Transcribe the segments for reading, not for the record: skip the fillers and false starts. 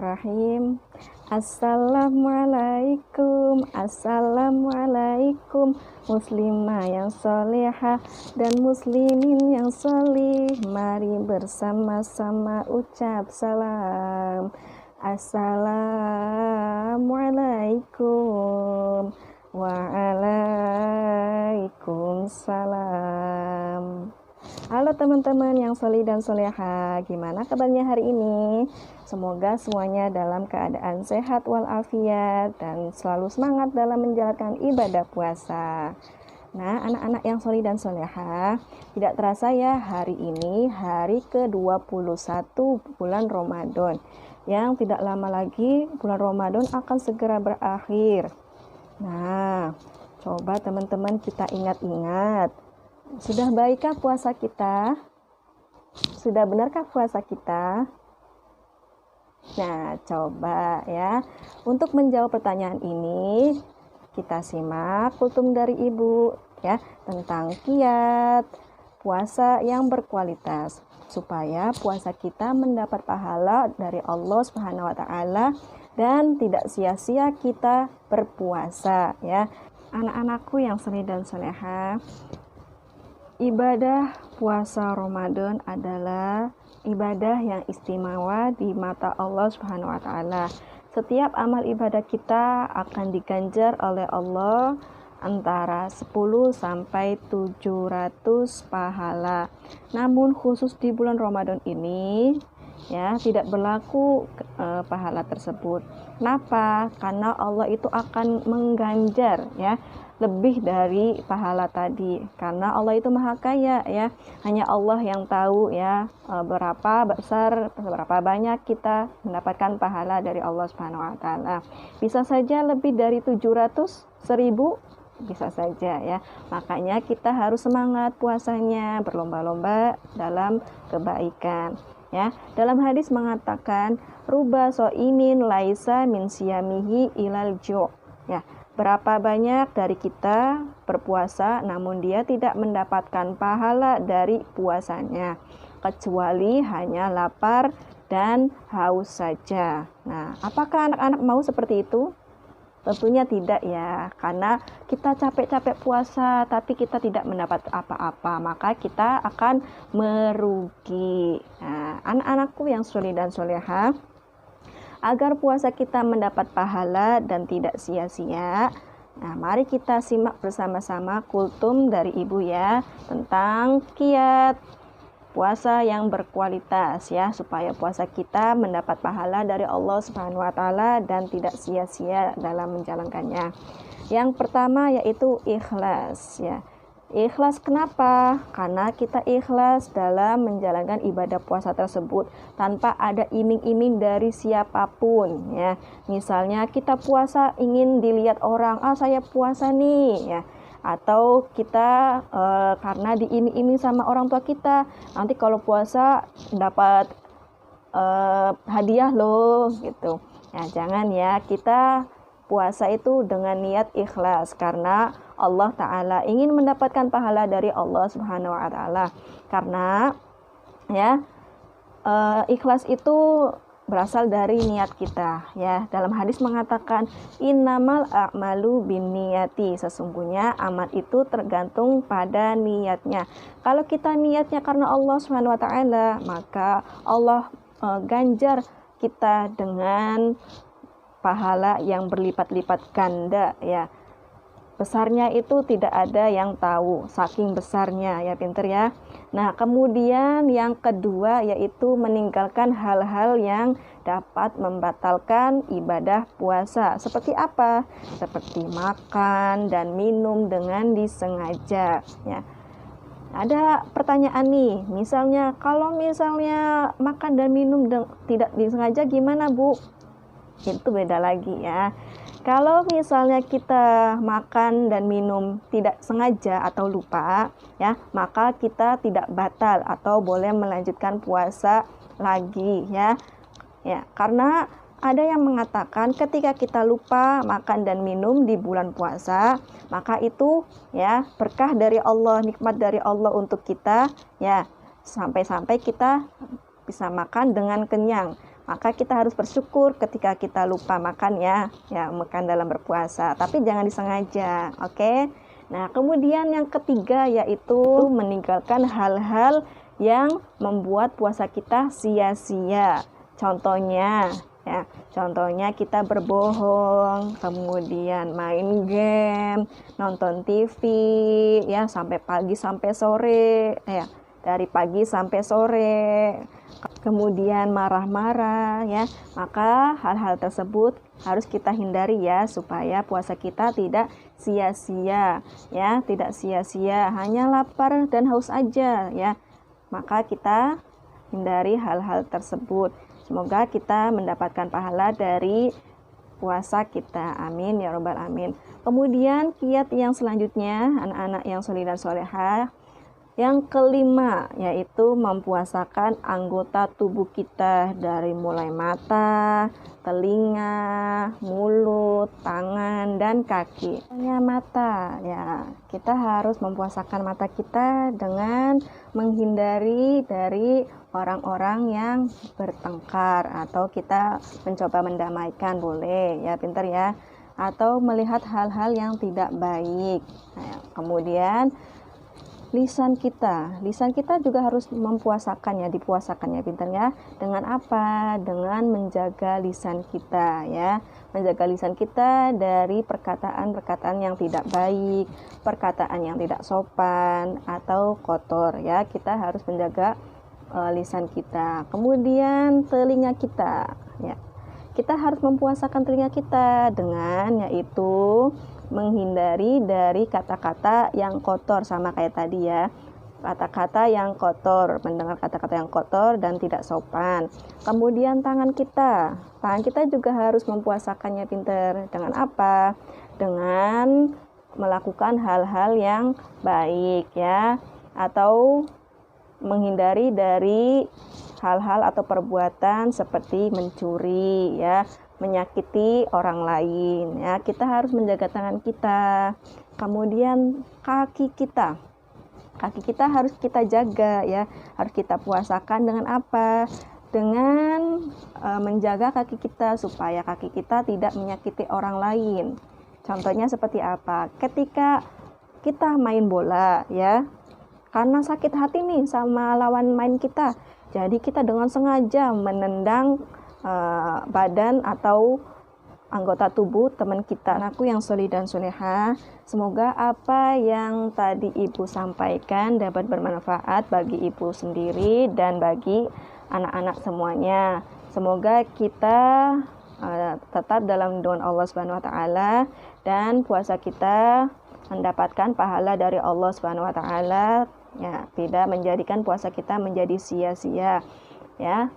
Bismillahirrahmanirrahim. Assalamualaikum muslimah yang solehah dan muslimin yang solih. Mari bersama-sama ucap salam. Assalamualaikum waalaikumsalam. Halo teman-teman yang solih dan soleha, gimana kabarnya hari ini? Semoga semuanya dalam keadaan sehat walafiat dan selalu semangat dalam menjalankan ibadah puasa. Nah, anak-anak yang solih dan soleha, tidak terasa ya hari ini hari ke-21 bulan Ramadan. Yang tidak lama lagi bulan Ramadan akan segera berakhir. Nah, coba teman-teman kita ingat-ingat. Sudah baikkah puasa kita? Sudah benarkah puasa kita? Nah, coba ya. Untuk menjawab pertanyaan ini, kita simak kultum dari Ibu ya tentang kiat puasa yang berkualitas supaya puasa kita mendapat pahala dari Allah Subhanahu wa taala dan tidak sia-sia kita berpuasa ya. Anak-anakku yang soleh dan soleha, ibadah puasa Ramadan adalah ibadah yang istimewa di mata Allah Subhanahu wa taala. Setiap amal ibadah kita akan diganjar oleh Allah antara 10 sampai 700 pahala. Namun khusus di bulan Ramadan ini ya tidak berlaku pahala tersebut. Kenapa? Karena Allah itu akan mengganjar ya lebih dari pahala tadi, karena Allah itu maha kaya ya. Hanya Allah yang tahu ya berapa besar, berapa banyak kita mendapatkan pahala dari Allah Subhanahu wa taala. Bisa saja lebih dari 700, 1000, bisa saja ya. Makanya kita harus semangat puasanya, berlomba-lomba dalam kebaikan ya. Dalam hadis mengatakan ruba soimin laisa min siyamihi ilal ju' ya. Berapa banyak dari kita berpuasa namun dia tidak mendapatkan pahala dari puasanya kecuali hanya lapar dan haus saja. Nah, apakah anak-anak mau seperti itu? Tentunya tidak ya, karena kita capek-capek puasa tapi kita tidak mendapat apa-apa, maka kita akan merugi. Nah, anak-anakku yang soleh dan soleha, agar puasa kita mendapat pahala dan tidak sia-sia, nah mari kita simak bersama-sama kultum dari Ibu ya tentang kiat puasa yang berkualitas ya, supaya puasa kita mendapat pahala dari Allah Subhanahu wa taala dan tidak sia-sia dalam menjalankannya. Yang pertama yaitu ikhlas ya. Ikhlas kenapa? Karena kita ikhlas dalam menjalankan ibadah puasa tersebut tanpa ada iming-iming dari siapapun ya. Misalnya kita puasa ingin dilihat orang, saya puasa nih ya. Atau kita karena diiming-iming sama orang tua kita, nanti kalau puasa dapat hadiah loh gitu. Nah, jangan ya, kita puasa itu dengan niat ikhlas karena Allah Ta'ala ingin mendapatkan pahala dari Allah Subhanahu wa taala. Karena ya ikhlas itu berasal dari niat kita ya. Dalam hadis mengatakan innamal a'malu binniyati, sesungguhnya amal itu tergantung pada niatnya. Kalau kita niatnya karena Allah Subhanahu wa taala, maka Allah ganjar kita dengan pahala yang berlipat-lipat ganda ya. Besarnya itu tidak ada yang tahu, saking besarnya ya, pinter ya. Nah, kemudian yang kedua yaitu meninggalkan hal-hal yang dapat membatalkan ibadah puasa. Seperti apa? Seperti makan dan minum dengan disengaja ya. Ada pertanyaan nih, misalnya kalau misalnya makan dan minum tidak disengaja gimana, Bu? Itu beda lagi ya. Kalau misalnya kita makan dan minum tidak sengaja atau lupa ya, maka kita tidak batal atau boleh melanjutkan puasa lagi ya. Ya, karena ada yang mengatakan ketika kita lupa makan dan minum di bulan puasa, maka itu ya berkah dari Allah, nikmat dari Allah untuk kita ya, sampai-sampai kita bisa makan dengan kenyang. maka kita harus bersyukur ketika kita lupa makan ya makan dalam berpuasa, tapi jangan disengaja, oke? Nah, kemudian yang ketiga yaitu meninggalkan hal-hal yang membuat puasa kita sia-sia. Contohnya kita berbohong, kemudian main game, nonton TV ya sampai pagi sampai sore ya, dari pagi sampai sore. Kemudian marah-marah ya. Maka hal-hal tersebut harus kita hindari ya, supaya puasa kita tidak sia-sia ya, tidak sia-sia, hanya lapar dan haus aja ya. Maka kita hindari hal-hal tersebut. Semoga kita mendapatkan pahala dari puasa kita. Amin ya robbal alamin. Kemudian kiat yang selanjutnya, anak-anak yang soleh dan solehah, yang kelima yaitu mempuasakan anggota tubuh kita dari mulai mata, telinga, mulut, tangan, dan kaki. Mata ya, kita harus mempuasakan mata kita dengan menghindari dari orang-orang yang bertengkar, atau kita mencoba mendamaikan, boleh ya, pintar ya, atau melihat hal-hal yang tidak baik. Nah, kemudian lisan kita juga harus mempuasakannya, dipuasakannya, pintar ya. Dengan apa? Dengan menjaga lisan kita ya, menjaga lisan kita dari perkataan-perkataan yang tidak baik, perkataan yang tidak sopan atau kotor ya. Kita harus menjaga lisan kita. Kemudian telinga kita ya, kita harus mempuasakan telinga kita dengan yaitu menghindari dari kata-kata yang kotor, sama kayak tadi ya, kata-kata yang kotor, mendengar kata-kata yang kotor dan tidak sopan. Kemudian tangan kita juga harus mempuasakannya, pinter. Dengan apa? Dengan melakukan hal-hal yang baik ya, atau menghindari dari hal-hal atau perbuatan seperti mencuri ya, menyakiti orang lain ya. Kita harus menjaga tangan kita. Kemudian kaki kita harus kita jaga ya, harus kita puasakan. Dengan apa? Dengan menjaga kaki kita supaya kaki kita tidak menyakiti orang lain. Contohnya seperti apa? Ketika kita main bola ya, karena sakit hati nih sama lawan main kita, jadi kita dengan sengaja menendang badan atau anggota tubuh teman kita. Anakku yang soleh dan soleha, semoga apa yang tadi ibu sampaikan dapat bermanfaat bagi ibu sendiri dan bagi anak-anak semuanya. Semoga kita tetap dalam lindungan Allah Subhanahu wa taala, dan puasa kita mendapatkan pahala dari Allah Subhanahu wa taala ya, tidak menjadikan puasa kita menjadi sia-sia ya.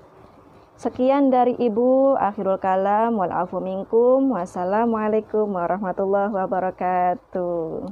Sekian dari Ibu, akhirul kalam, wal afu minkum, wassalamualaikum warahmatullahi wabarakatuh.